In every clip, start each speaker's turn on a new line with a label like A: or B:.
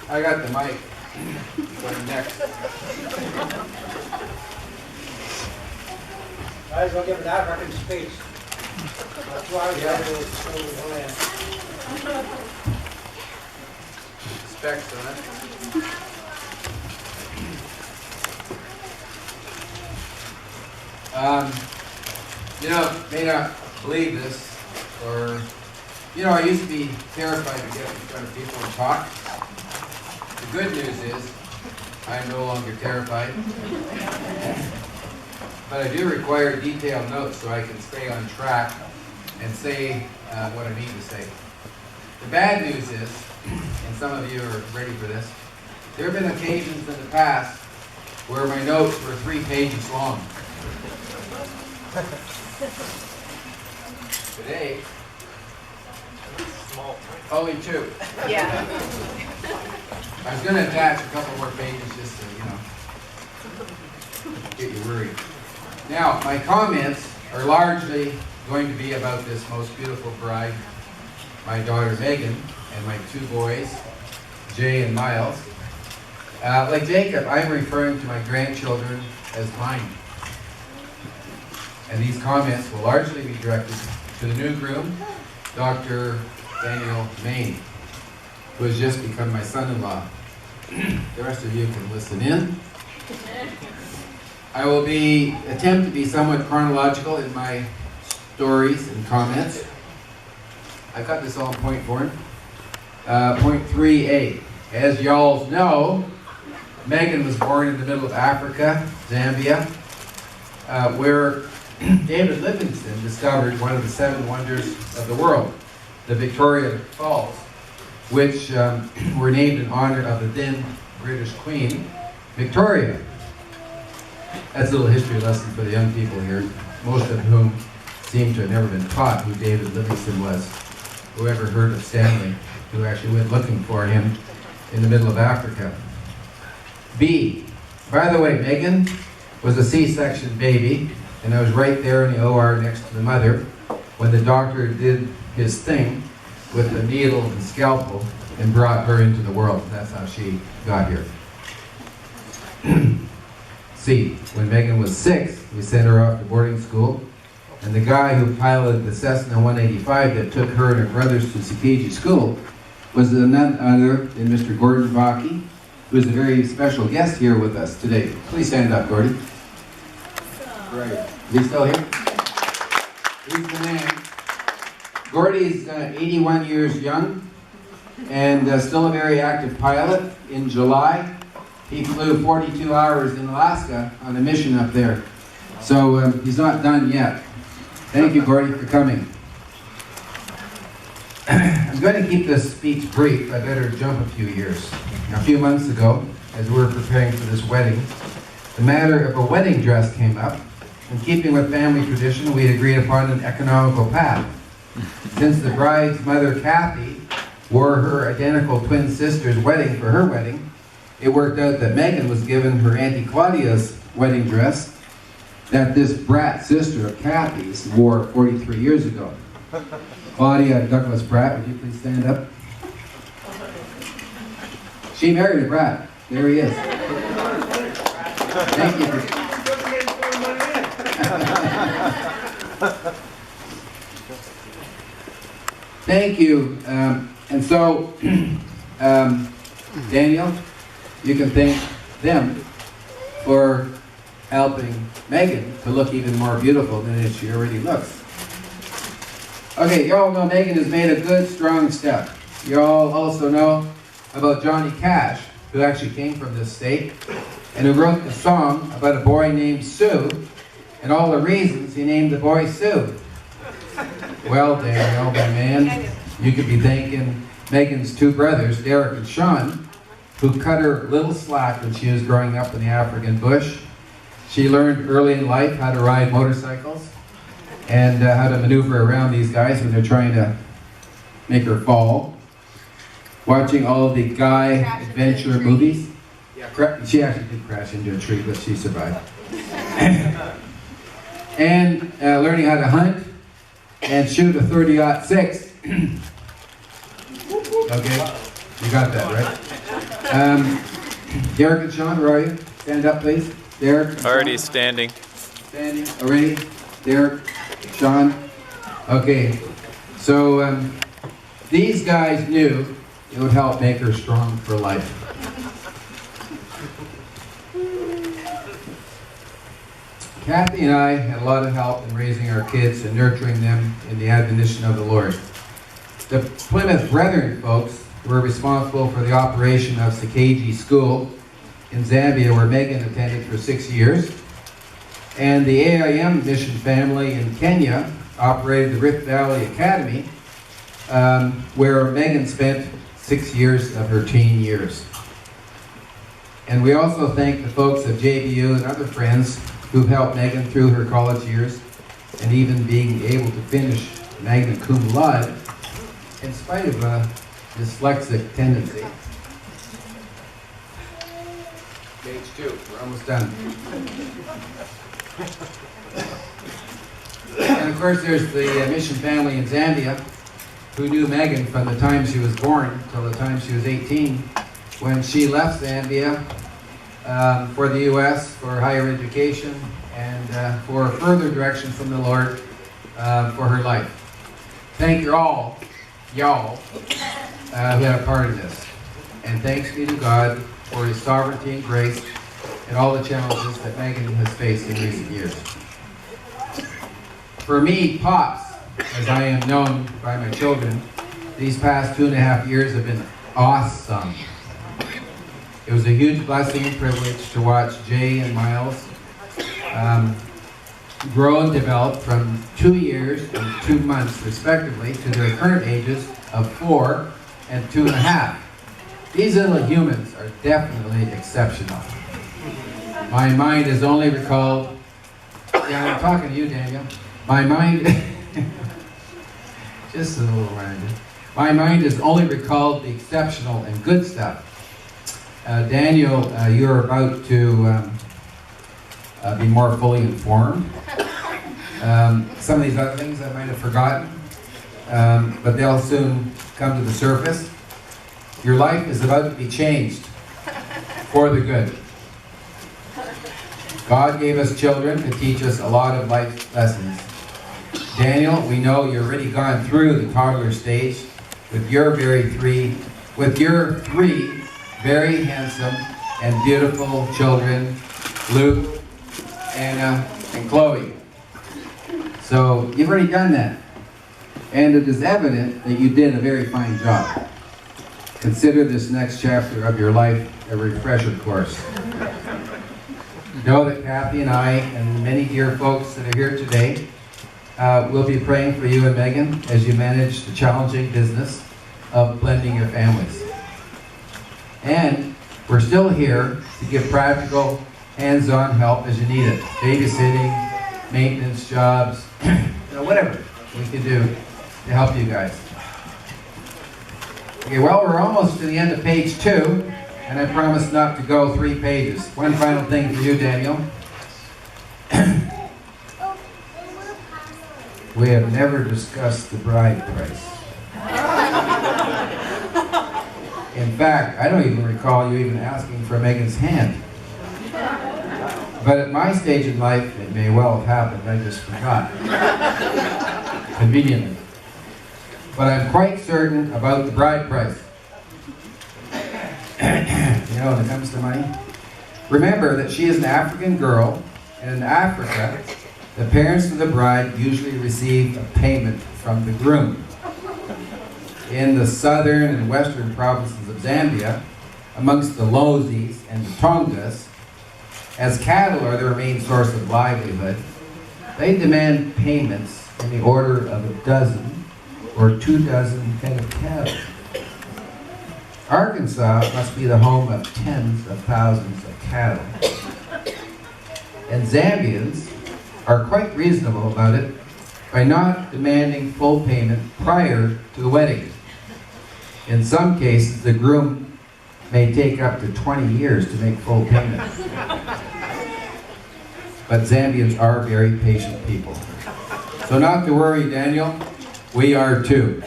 A: I got the mic. Going next.
B: Guys, I'll give it African speech. That's why I got to land.
A: Specs on it. May not believe this, or, I used to be terrified to get up in front of people and talk. The good news is, I'm no longer terrified. But I do require detailed notes so I can stay on track and say what I need to say. The bad news is, and some of you are ready for this, there have been occasions in the past where my notes were 3 pages long. Today, only 2.
C: Yeah.
A: I was going to attach a couple more pages just to, get you worried. Now, my comments are largely going to be about this most beautiful bride, my daughter Megan, and my 2 boys, Jay and Miles. Like Jacob, I'm referring to my grandchildren as mine. And these comments will largely be directed to the new groom, Dr. Daniel Main, who has just become my son-in-law. The rest of you can listen in. I will attempt to be somewhat chronological in my stories and comments. I've got this all in point form. Point 3A. As y'all know, Megan was born in the middle of Africa, Zambia, where David Livingstone discovered one of the 7 wonders of the world, the Victoria Falls, which were named in honor of the then British Queen, Victoria. That's a little history lesson for the young people here, most of whom seem to have never been taught who David Livingstone was. Whoever heard of Stanley, who actually went looking for him in the middle of Africa. B. By the way, Megan was a C-section baby, and I was right there in the OR next to the mother when the doctor did his thing with the needle and scalpel and brought her into the world. That's how she got here. C. When Megan was 6, we sent her off to boarding school, and the guy who piloted the Cessna 185 that took her and her brothers to Sakiji School was none other than Mr. Gordon Baki, who is a very special guest here with us today. Please stand up, Gordon. Right. Is he still here? He's the man. Gordy's 81 years young and still a very active pilot. In July, he flew 42 hours in Alaska on a mission up there. So he's not done yet. Thank you, Gordy, for coming. I'm going to keep this speech brief. I better jump a few years. A few months ago, as we were preparing for this wedding, the matter of a wedding dress came up. In keeping with family tradition, we had agreed upon an economical path. Since the bride's mother, Kathy, wore her identical twin sister's wedding for her wedding, it worked out that Megan was given her Auntie Claudia's wedding dress that this brat sister of Kathy's wore 43 years ago. Claudia Douglas Pratt, would you please stand up? She married a brat. There he is. Thank you. Thank you. And so, Daniel, you can thank them for helping Megan to look even more beautiful than she already looks. Okay, you all know Megan has made a good, strong step. You all also know about Johnny Cash, who actually came from this state, and who wrote a song about a boy named Sue, and all the reasons he named the boy Sue. Well, Daniel, my man, you could be thanking Megan's 2 brothers, Derek and Sean, who cut her little slack when she was growing up in the African bush. She learned early in life how to ride motorcycles and how to maneuver around these guys when they're trying to make her fall. Watching all of the guy adventure movies. Yeah, she actually did crash into a tree, but she survived. And learning how to hunt and shoot a .30-06. Okay, you got that, right? Derek and Sean, where are you? Stand up, please. Derek. and
C: Already
A: Sean.
C: standing.
A: Standing already. Derek, Sean. Okay. So these guys knew it would help make her strong for life. Kathy and I had a lot of help in raising our kids and nurturing them in the admonition of the Lord. The Plymouth Brethren folks were responsible for the operation of Sakaji School in Zambia, where Megan attended for 6 years. And the AIM mission family in Kenya operated the Rift Valley Academy, where Megan spent 6 years of her teen years. And we also thank the folks at JBU and other friends who've helped Megan through her college years and even being able to finish magna cum laude in spite of a dyslexic tendency. Page 2, we're almost done. And of course there's the mission family in Zambia who knew Megan from the time she was born till the time she was 18, when she left Zambia for the U.S. for higher education and for further direction from the Lord for her life. Thank you all, y'all, who had a part of this. And thanks be to God for His sovereignty and grace and all the challenges that Megan has faced in recent years. For me, Pops, as I am known by my children, these past 2.5 years have been awesome. It was a huge blessing and privilege to watch Jay and Miles grow and develop from 2 years and 2 months respectively to their current ages of 4 and 2.5. These little humans are definitely exceptional. My mind is only recalled, yeah, I'm talking to you, Daniel. My mind, just a little reminder. My mind has only recalled the exceptional and good stuff. Daniel, you're about to be more fully informed. Some of these other things I might have forgotten, but they'll soon come to the surface. Your life is about to be changed for the good. God gave us children to teach us a lot of life lessons. Daniel, we know you've already gone through the toddler stage with your three very handsome and beautiful children, Luke, Anna, and Chloe. So you've already done that. And it is evident that you did a very fine job. Consider this next chapter of your life a refresher course. Know that Kathy and I and many dear folks that are here today will be praying for you and Megan as you manage the challenging business of blending your families. And we're still here to give practical, hands-on help as you need it. Babysitting, maintenance jobs, whatever we can do to help you guys. Okay, well, we're almost to the end of page 2, and I promise not to go 3 pages. One final thing for you, Daniel. We have never discussed the bride price. In fact, I don't even recall you even asking for Megan's hand. But at my stage in life, it may well have happened. I just forgot. Conveniently. But I'm quite certain about the bride price. When it comes to money. Remember that she is an African girl, and in Africa, the parents of the bride usually receive a payment from the groom. In the southern and western provinces of Zambia, amongst the Lozis and the Tongas, as cattle are their main source of livelihood, they demand payments in the order of 12 or 24 head of cattle. Arkansas must be the home of tens of thousands of cattle. And Zambians are quite reasonable about it by not demanding full payment prior to the wedding. In some cases, the groom may take up to 20 years to make full payment. But Zambians are very patient people. So not to worry, Daniel, we are too.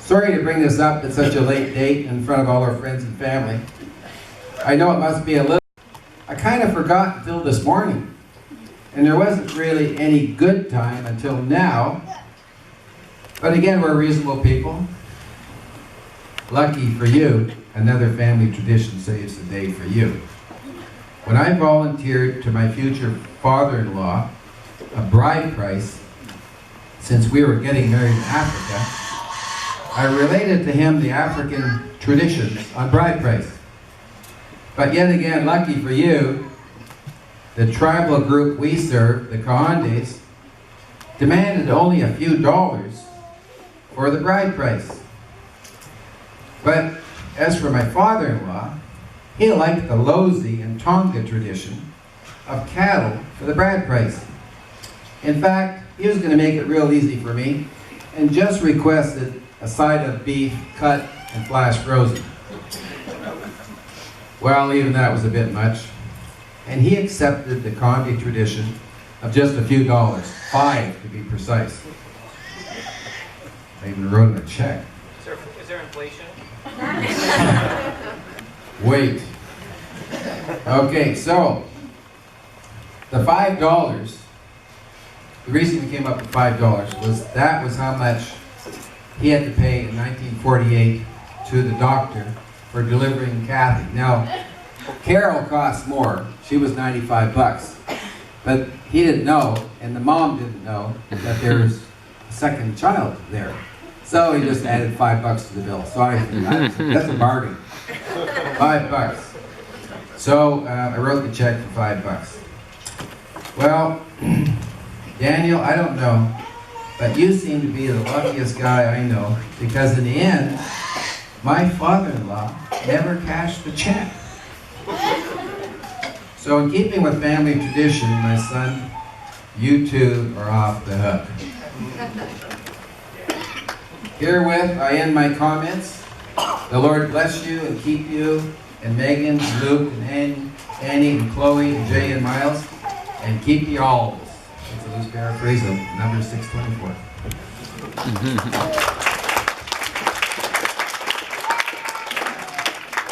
A: Sorry to bring this up at such a late date in front of all our friends and family. I know it must be a little... I kind of forgot until this morning. And there wasn't really any good time until now. But again, we're reasonable people. Lucky for you, another family tradition saves the day for you. When I volunteered to my future father-in-law a bride price, since we were getting married in Africa, I related to him the African traditions on bride price. But yet again, lucky for you, the tribal group we serve, the Kahandes, demanded only a few dollars for the bride price. But as for my father-in-law, he liked the Lozi and Tonga tradition of cattle for the bride price. In fact, he was going to make it real easy for me and just requested a side of beef cut and flash frozen. Well, even that was a bit much. And he accepted the Condi tradition of just a few dollars, 5 to be precise. I even wrote him a check.
C: Is there inflation?
A: Wait. Okay, so the $5, the reason we came up with $5 was that was how much he had to pay in 1948 to the doctor for delivering Kathy. Now, Carol cost more. She was 95 bucks. But he didn't know, and the mom didn't know, that there was a second child there. So he just added $5 to the bill. So that's a bargain. $5. So I wrote the check for $5. Well, Daniel, I don't know, but you seem to be the luckiest guy I know, because in the end, my father-in-law never cashed the check. So in keeping with family tradition, my son, you two are off the hook. Herewith, I end my comments. The Lord bless you and keep you, and Megan, and Luke, and Annie, and Chloe, and Jay, and Miles, and keep you all. It's a loose paraphrase of number 624.